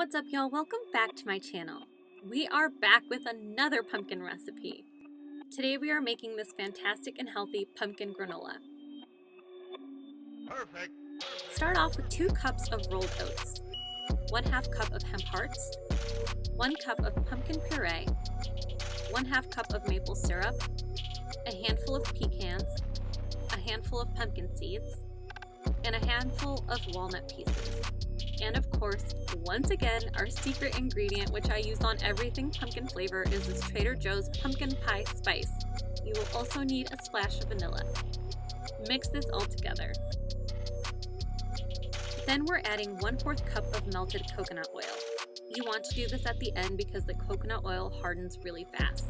What's up, y'all? Welcome back to my channel. We are back with another pumpkin recipe. Today we are making this fantastic and healthy pumpkin granola. Perfect. Start off with 2 cups of rolled oats, 1/2 cup of hemp hearts, 1 cup of pumpkin puree, 1/2 cup of maple syrup, a handful of pecans, a handful of pumpkin seeds, and a handful of walnut pieces. And of course, once again, our secret ingredient, which I use on everything pumpkin flavor, is this Trader Joe's pumpkin pie spice. You will also need a splash of vanilla. Mix this all together. Then we're adding 1/4 cup of melted coconut oil. You want to do this at the end because the coconut oil hardens really fast.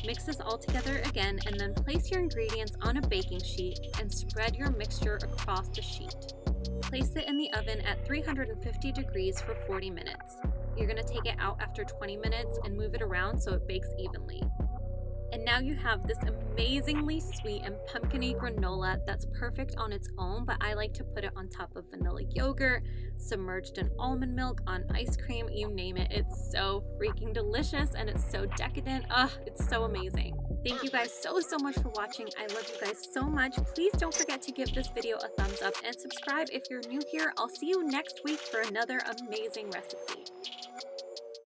Mix this all together again and then place your ingredients on a baking sheet and spread your mixture across the sheet. Place it in the oven at 350 degrees for 40 minutes. You're going to take it out after 20 minutes and move it around so it bakes evenly. And now you have this amazingly sweet and pumpkin-y granola that's perfect on its own, but I like to put it on top of vanilla yogurt, submerged in almond milk, on ice cream, you name it. It's so freaking delicious and it's so decadent. It's so amazing. Thank you guys so much for watching. I love you guys so much. Please don't forget to give this video a thumbs up and subscribe if you're new here. I'll see you next week for another amazing recipe.